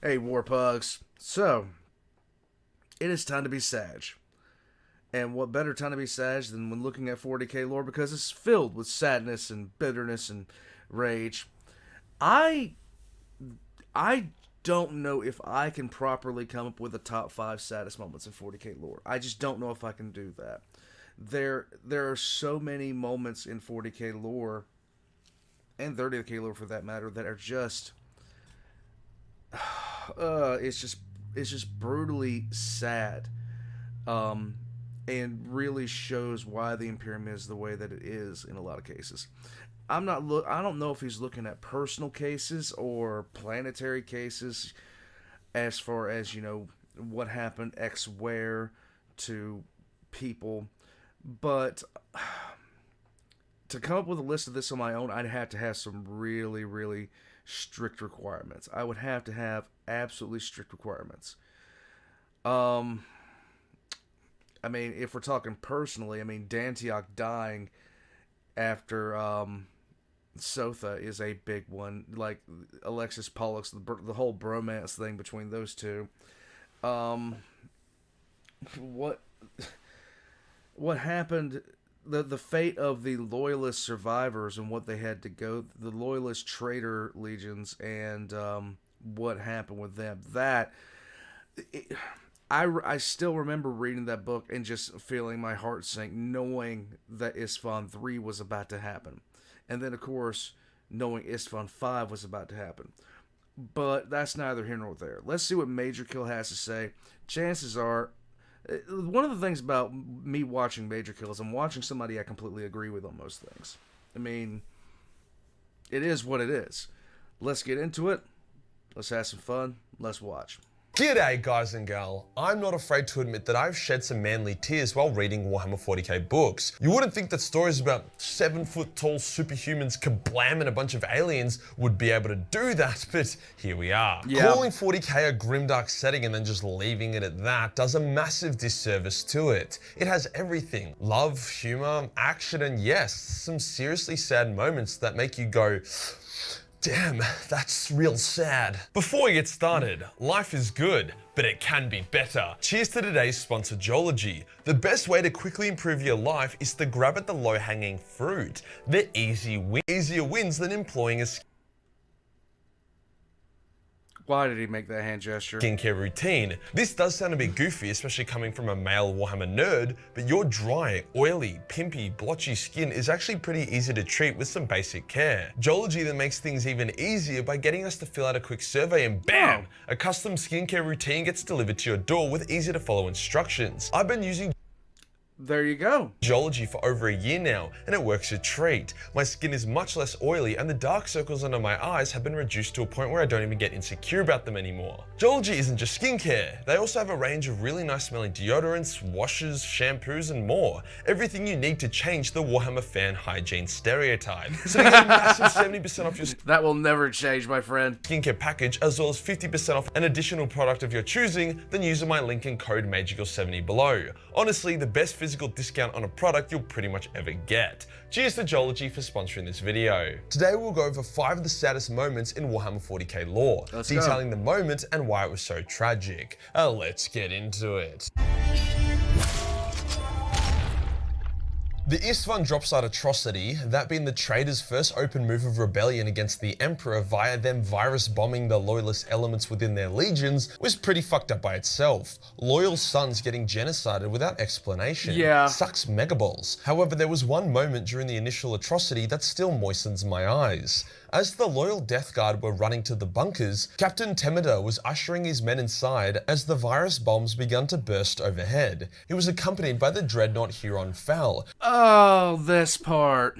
Hey, Warpugs. So, it is time to be Sag. And what better time to be Sag than when looking at 40k lore, because it's filled with sadness and bitterness and rage. I don't know if I can properly come up with a top 5 saddest moments in 40k lore. I just don't know if I can do that. There are so many moments in 40k lore, and 30k lore for that matter, that are just... it's just brutally sad, and really shows why the Imperium is the way that it is in a lot of cases. I don't know if he's looking at personal cases or planetary cases, as far as, you know, what happened X where to people, but to come up with a list of this on my own, I'd have to have some really, really strict requirements. I would have to have absolutely strict requirements. I mean, if we're talking personally, I mean, Dantiok dying after Sotha is a big one. Like Alexis Pollux, the whole bromance thing between those two. What happened? The fate of the loyalist survivors and what they had to go, the loyalist traitor legions, and what happened with them. I still remember reading that book and just feeling my heart sink, knowing that Isstvan 3 was about to happen. And then, of course, knowing Isstvan 5 was about to happen. But that's neither here nor there. Let's see what Majorkill has to say. Chances are, one of the things about me watching Majorkill is I'm watching somebody I completely agree with on most things. I mean, it is what it is. Let's get into it. Let's have some fun. Let's watch. G'day guys and gal, I'm not afraid to admit that I've shed some manly tears while reading Warhammer 40k books. You wouldn't think that stories about 7-foot tall superhumans kablamming a bunch of aliens would be able to do that, but here we are. Yeah. Calling 40k a grimdark setting and then just leaving it at that does a massive disservice to it. It has everything: love, humor, action, and yes, some seriously sad moments that make you go, damn, that's real sad. Before we get started, life is good, but it can be better. Cheers to today's sponsor, Geology. The best way to quickly improve your life is to grab at the low-hanging fruit. The easier wins than employing a Why did he make that hand gesture? skincare routine. This does sound a bit goofy, especially coming from a male Warhammer nerd, but your dry, oily, pimpy, blotchy skin is actually pretty easy to treat with some basic care. Geology then makes things even easier by getting us to fill out a quick survey and bam! A custom skincare routine gets delivered to your door with easy to follow instructions. I've been using There you go. Geology for over a year now, and it works a treat. My skin is much less oily, and the dark circles under my eyes have been reduced to a point where I don't even get insecure about them anymore. Geology isn't just skincare. They also have a range of really nice smelling deodorants, washes, shampoos, and more. Everything you need to change the Warhammer fan hygiene stereotype. So you get a massive 70% off your That will never change, my friend. skincare package, as well as 50% off an additional product of your choosing, then use my link and code Majorkill70 below. Honestly, the best physical discount on a product you'll pretty much ever get. Cheers to Geology for sponsoring this video. Today we'll go over 5 of the saddest moments in Warhammer 40k lore, detailing the moment and why it was so tragic. Let's get into it. The Isstvan Dropsite atrocity, that being the traitors' first open move of rebellion against the Emperor via them virus bombing the loyalist elements within their legions, was pretty fucked up by itself. Loyal sons getting genocided without explanation. Yeah. Sucks megaballs. However, there was one moment during the initial atrocity that still moistens my eyes. As the loyal Death Guard were running to the bunkers, Captain Temida was ushering his men inside as the virus bombs began to burst overhead. He was accompanied by the dreadnought Huron Fel, Oh, this part.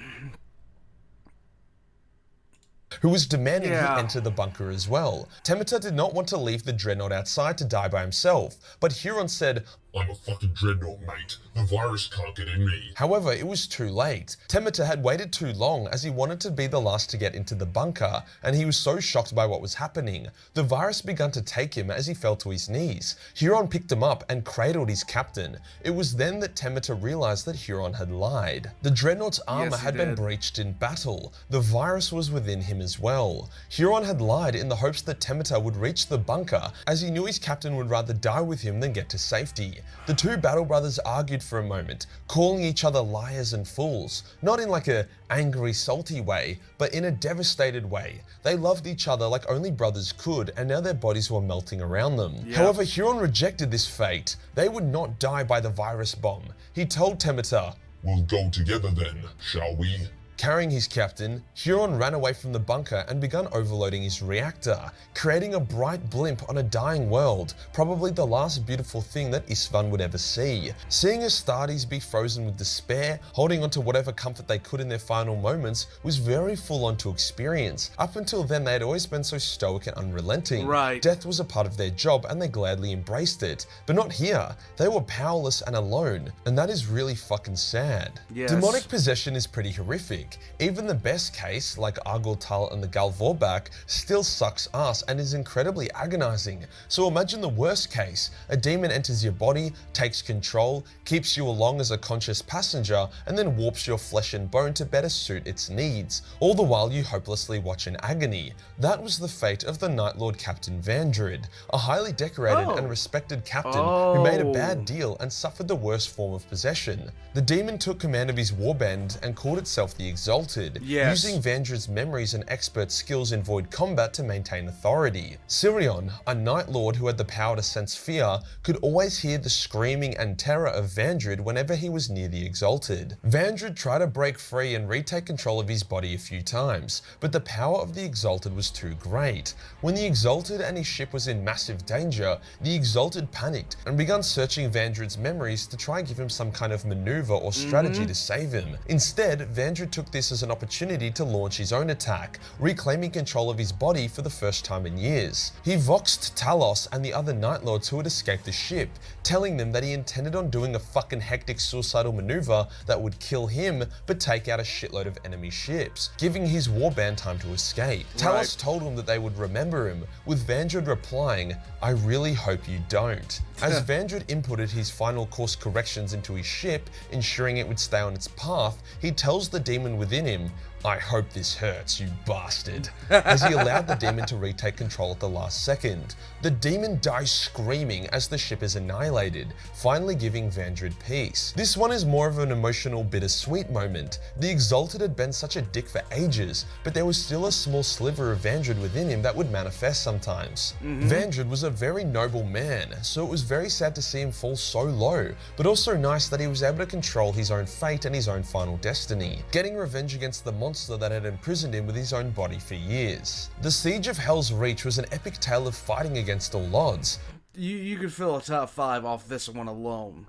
who was demanding he enter the bunker as well. Temida did not want to leave the dreadnought outside to die by himself, but Huron said, I'm a fucking dreadnought, mate. The virus can't get in me. However, it was too late. Temeta had waited too long as he wanted to be the last to get into the bunker, and he was so shocked by what was happening. The virus began to take him as he fell to his knees. Huron picked him up and cradled his captain. It was then that Temeta realized that Huron had lied. The dreadnought's armor had been breached in battle. The virus was within him as well. Huron had lied in the hopes that Temeta would reach the bunker, as he knew his captain would rather die with him than get to safety. The two battle brothers argued for a moment, calling each other liars and fools, not in like a angry, salty way, but in a devastated way. They loved each other like only brothers could, and now their bodies were melting around them. However, Huron rejected this fate. They would not die by the virus bomb. He told Temeta, We'll go together then, shall we? Carrying his captain, Huron ran away from the bunker and began overloading his reactor, creating a bright blimp on a dying world, probably the last beautiful thing that Istvan would ever see. Seeing Astartes be frozen with despair, holding on to whatever comfort they could in their final moments, was very full on to experience. Up until then, they had always been so stoic and unrelenting. Death was a part of their job and they gladly embraced it. But not here. They were powerless and alone, and that is really fucking sad. Demonic possession is pretty horrific. Even the best case, like Argortal and the Galvorbak, still sucks ass and is incredibly agonizing. So imagine the worst case. A demon enters your body, takes control, keeps you along as a conscious passenger, and then warps your flesh and bone to better suit its needs. All the while you hopelessly watch in agony. That was the fate of the Night Lord Captain Vandred, a highly decorated and respected captain who made a bad deal and suffered the worst form of possession. The demon took command of his warband and called itself the Exalted, using Vandred's memories and expert skills in void combat to maintain authority. Sirion, a Night Lord who had the power to sense fear, could always hear the screaming and terror of Vandred whenever he was near the Exalted. Vandred tried to break free and retake control of his body a few times, but the power of the Exalted was too great. When the Exalted and his ship was in massive danger, the Exalted panicked and began searching Vandred's memories to try and give him some kind of maneuver or strategy to save him. Instead, Vandred took this as an opportunity to launch his own attack, reclaiming control of his body for the first time in years. He voxed Talos and the other Night Lords who had escaped the ship, telling them that he intended on doing a fucking hectic suicidal maneuver that would kill him but take out a shitload of enemy ships, giving his warband time to escape. Talos told him that they would remember him, with Vandred replying, "I really hope you don't." As Vandred inputted his final course corrections into his ship, ensuring it would stay on its path, he tells the demon within him, "I hope this hurts, you bastard," as he allowed the demon to retake control at the last second. The demon dies screaming as the ship is annihilated, finally giving Vandred peace. This one is more of an emotional, bittersweet moment. The Exalted had been such a dick for ages, but there was still a small sliver of Vandred within him that would manifest sometimes. Vandred was a very noble man, so it was very sad to see him fall so low, but also nice that he was able to control his own fate and his own final destiny, getting revenge against the monster that had imprisoned him with his own body for years. The Siege of Hell's Reach was an epic tale of fighting against all odds. You could fill a top 5 off this one alone.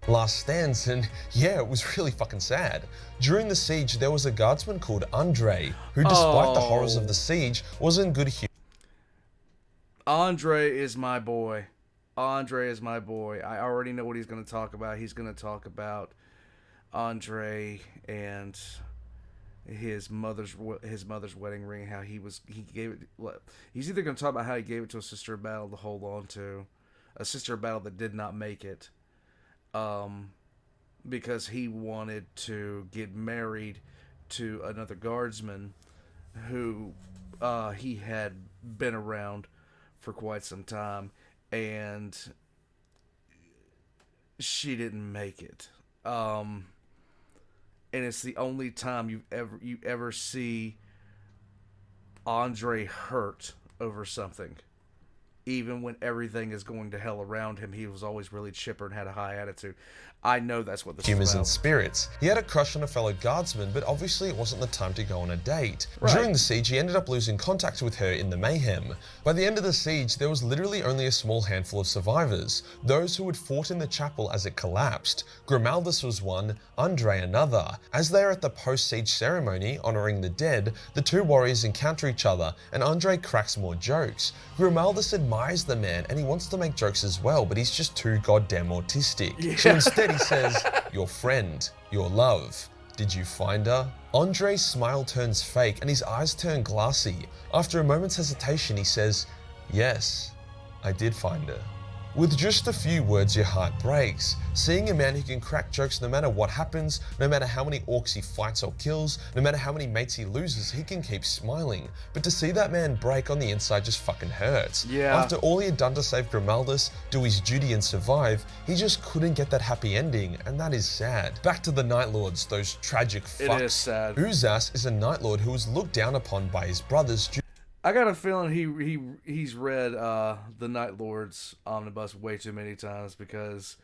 Last stands, and yeah, it was really fucking sad. During the siege, there was a guardsman called Andre, who despite the horrors of the siege, was in good humor. Andre is my boy. Andre is my boy. I already know what he's going to talk about. He's going to talk about Andre and his mother's wedding ring, how he gave it. He's either going to talk about how he gave it to a sister of battle to hold on to, a sister of battle that did not make it, because he wanted to get married to another guardsman who he had been around for quite some time, and she didn't make it. And it's the only time you ever see Andre hurt over something. Even when everything is going to hell around him, he was always really chipper and had a high attitude. I know that's what this is humors about. And spirits. He had a crush on a fellow guardsman, but obviously it wasn't the time to go on a date. During the siege, he ended up losing contact with her in the mayhem. By the end of the siege, there was literally only a small handful of survivors, those who had fought in the chapel as it collapsed. Grimaldus was one, Andre another. As they are at the post-siege ceremony, honoring the dead, the two warriors encounter each other, and Andre cracks more jokes. Grimaldus admires admires the man and he wants to make jokes as well, but he's just too goddamn autistic. So instead he says, your friend, your love, did you find her? Andre's smile turns fake and his eyes turn glassy. After a moment's hesitation, he says, yes, I did find her. With just a few words, your heart breaks. Seeing a man who can crack jokes no matter what happens, no matter how many orcs he fights or kills, no matter how many mates he loses, he can keep smiling. But to see that man break on the inside just fucking hurts. Yeah. After all he had done to save Grimaldus, do his duty and survive, he just couldn't get that happy ending, and that is sad. Back to the Night Lords, those tragic fucks. It is sad. Uzas is a Night Lord who was looked down upon by his brothers. I got a feeling he's read the Night Lords omnibus way too many times, because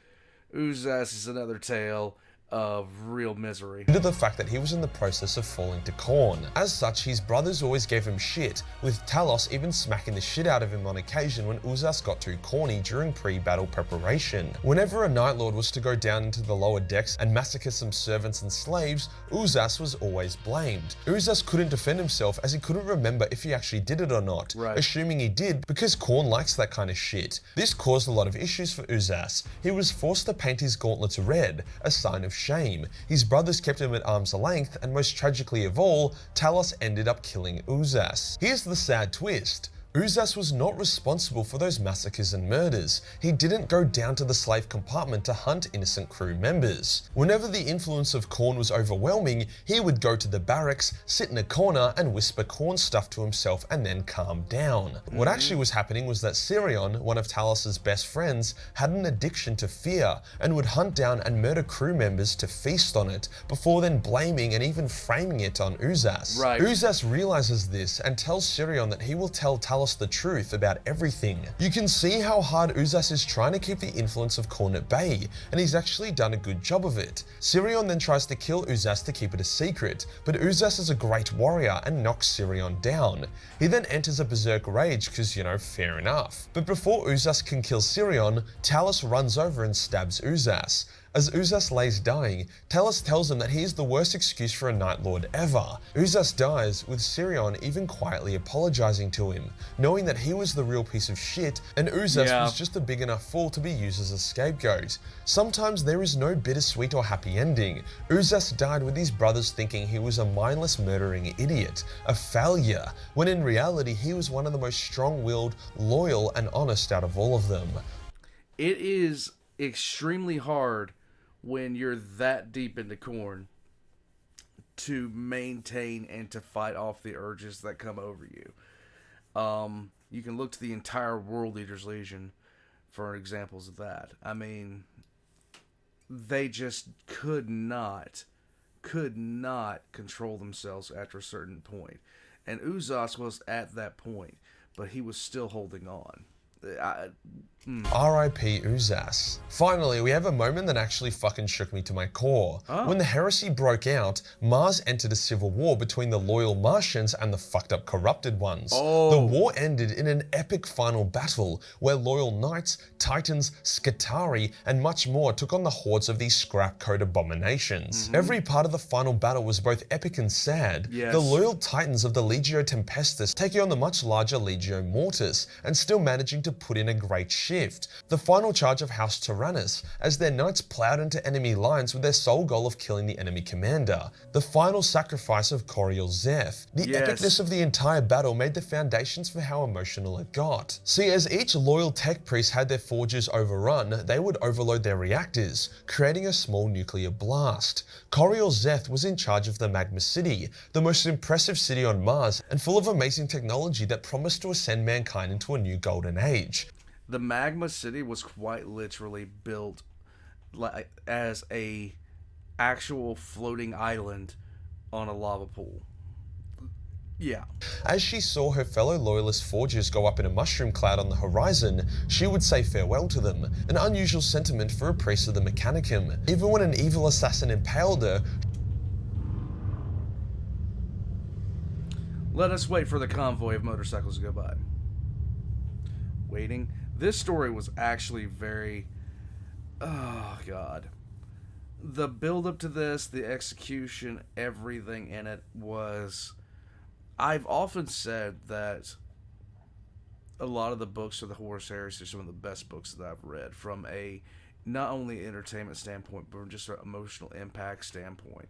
Uzas is another tale of real misery. Due to the fact that he was in the process of falling to Khorne. As such, his brothers always gave him shit, with Talos even smacking the shit out of him on occasion when Uzas got too corny during pre-battle preparation. Whenever a Night Lord was to go down into the lower decks and massacre some servants and slaves, Uzas was always blamed. Uzas couldn't defend himself as he couldn't remember if he actually did it or not, assuming he did because Khorne likes that kind of shit. This caused a lot of issues for Uzas. He was forced to paint his gauntlets red, a sign of shame. His brothers kept him at arm's length, and most tragically of all, Talos ended up killing Uzas. Here's the sad twist. Uzas was not responsible for those massacres and murders. He didn't go down to the slave compartment to hunt innocent crew members. Whenever the influence of Khorne was overwhelming, he would go to the barracks, sit in a corner and whisper Khorne stuff to himself and then calm down. What actually was happening was that Sirion, one of Talos's best friends, had an addiction to fear and would hunt down and murder crew members to feast on it, before then blaming and even framing it on Uzas. Uzas realizes this and tells Sirion that he will tell Talos the truth about everything. You can see how hard Uzas is trying to keep the influence of Khorne at bay, and he's actually done a good job of it. Sirion then tries to kill Uzas to keep it a secret, but Uzas is a great warrior and knocks Sirion down. He then enters a berserk rage because, you know, fair enough. But before Uzas can kill Sirion, Talos runs over and stabs Uzas. As Uzas lays dying, Talos tells him that he is the worst excuse for a Night Lord ever. Uzas dies, with Sirion even quietly apologizing to him, knowing that he was the real piece of shit and Uzas was just a big enough fool to be used as a scapegoat. Sometimes there is no bittersweet or happy ending. Uzas died with his brothers thinking he was a mindless murdering idiot, a failure, when in reality he was one of the most strong-willed, loyal and honest out of all of them. It is extremely hard when you're that deep into Khorne to maintain and to fight off the urges that come over you. You can look to the entire World Eaters Legion for examples of that. I mean, they just could not control themselves after a certain point. And Uzas was at that point, but he was still holding on. R.I.P. Uzas. Finally, we have a moment that actually fucking shook me to my core. When the heresy broke out, Mars entered a civil war between the loyal Martians and the fucked up corrupted ones. The war ended in an epic final battle where loyal knights, titans, Skitarii, and much more took on the hordes of these scrap code abominations. Every part of the final battle was both epic and sad. The loyal titans of the Legio Tempestus taking on the much larger Legio Mortis and still managing to put in a great shift. The final charge of House Tyrannus, as their knights plowed into enemy lines with their sole goal of killing the enemy commander. The final sacrifice of Coriel Zeth. The epicness of the entire battle made the foundations for how emotional it got. See, as each loyal tech priest had their forges overrun, they would overload their reactors, creating a small nuclear blast. Coriel Zeth was in charge of the Magma City, the most impressive city on Mars, and full of amazing technology that promised to ascend mankind into a new golden age. The Magma City was quite literally built like as a actual floating island on a lava pool. As she saw her fellow loyalist forgers go up in a mushroom cloud on the horizon, she would say farewell to them, an unusual sentiment for a priest of the Mechanicum. Even when an evil assassin impaled her, let us wait for the convoy of motorcycles to go by. Waiting. This story was actually very... oh, God. The build-up to this, the execution, everything in it was... I've often said that a lot of the books of the Horus Heresy are some of the best books that I've read from a not only entertainment standpoint, but from just an emotional impact standpoint.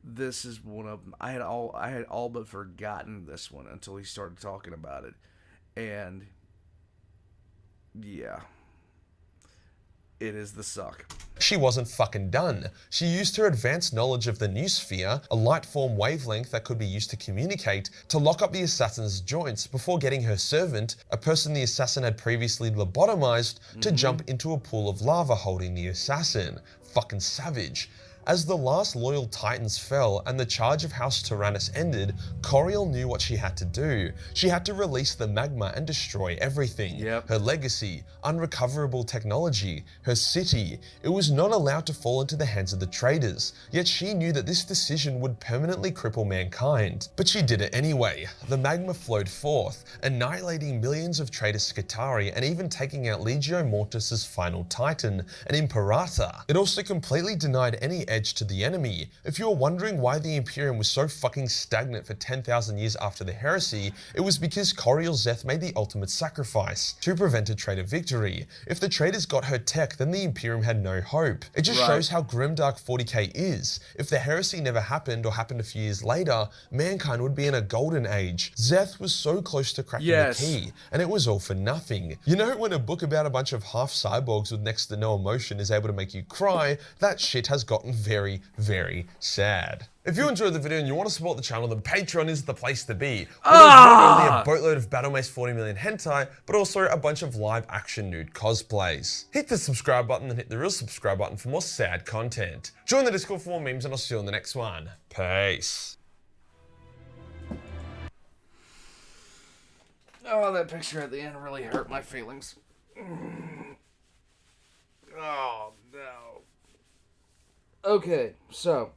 This is one of them. I had all but forgotten this one until he started talking about it, and yeah, it is the suck. She wasn't fucking done. She used her advanced knowledge of the new sphere, a light form wavelength that could be used to communicate, to lock up the assassin's joints before getting her servant, a person the assassin had previously lobotomized, to jump into a pool of lava holding the assassin. Fucking savage. As the last loyal titans fell and the charge of House Tyrannus ended, Coriel knew what she had to do. She had to release the magma and destroy everything. Yep. Her legacy, unrecoverable technology, her city. It was not allowed to fall into the hands of the traitors, yet she knew that this decision would permanently cripple mankind. But she did it anyway. The magma flowed forth, annihilating millions of traitor Skitarii and even taking out Legio Mortis' final titan, an Imperator. It also completely denied any edge to the enemy. If you were wondering why the Imperium was so fucking stagnant for 10,000 years after the heresy, it was because Coriel Zeth made the ultimate sacrifice to prevent a traitor victory. If the traitors got her tech, then the Imperium had no hope. It just shows how grimdark 40k is. If the heresy never happened or happened a few years later, mankind would be in a golden age. Zeth was so close to cracking the key, and it was all for nothing. You know, when a book about a bunch of half cyborgs with next to no emotion is able to make you cry, that shit has gotten very, very sad. If you enjoyed the video and you want to support the channel, then Patreon is the place to be. There's not only a boatload of Battle Mace 40 million hentai, but also a bunch of live action nude cosplays. Hit the subscribe button and hit the real subscribe button for more sad content. Join the Discord for more memes and I'll see you in the next one. Peace. Oh, that picture at the end really hurt my feelings. Oh, no. Okay, so.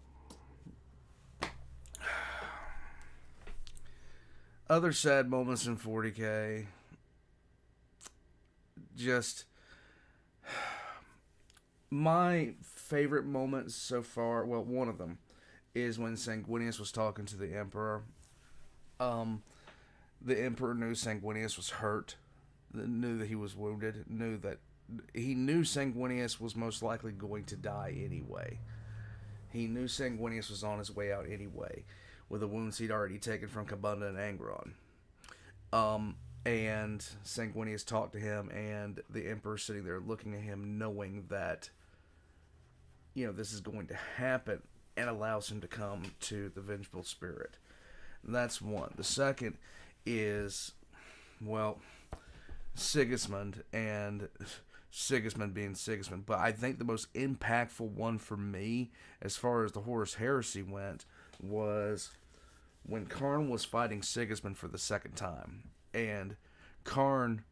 Other sad moments in 40k. Just. My favorite moments so far, well, one of them, is when Sanguinius was talking to the Emperor. The Emperor knew Sanguinius was hurt, knew that he was wounded, knew Sanguinius was most likely going to die anyway. He knew Sanguinius was on his way out anyway, with the wounds he'd already taken from Kabunda and Angron. And Sanguinius talked to him, and the Emperor sitting there looking at him, knowing that, you know, this is going to happen, and allows him to come to the Vengeful Spirit. And that's one. The second is, well, Sigismund, and Sigismund being Sigismund. But I think the most impactful one for me, as far as the Horus Heresy went, was when Karn was fighting Sigismund for the second time. And Karn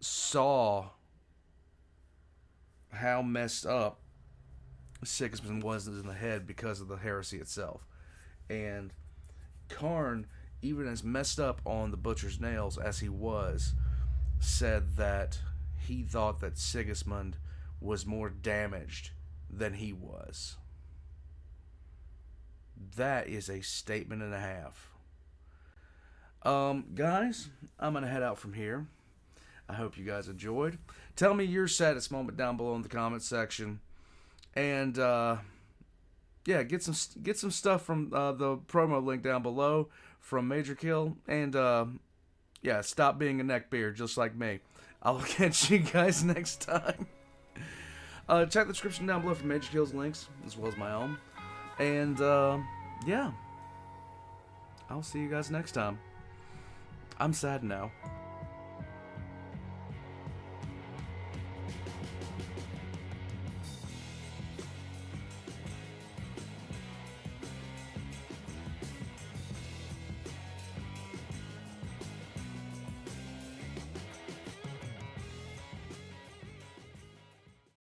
saw how messed up Sigismund was in the head because of the heresy itself. And Karn, even as messed up on the Butcher's Nails as he was, said that he thought that Sigismund was more damaged than he was. That is a statement and a half. Guys, I'm going to head out from here. I hope you guys enjoyed. Tell me your saddest moment down below in the comment section. And, yeah, get some stuff from the promo link down below from Majorkill. And, yeah, stop being a neckbeard just like me. I'll catch you guys next time. Check the description down below for Majorkill's links, as well as my own. And, yeah. I'll see you guys next time. I'm sad now.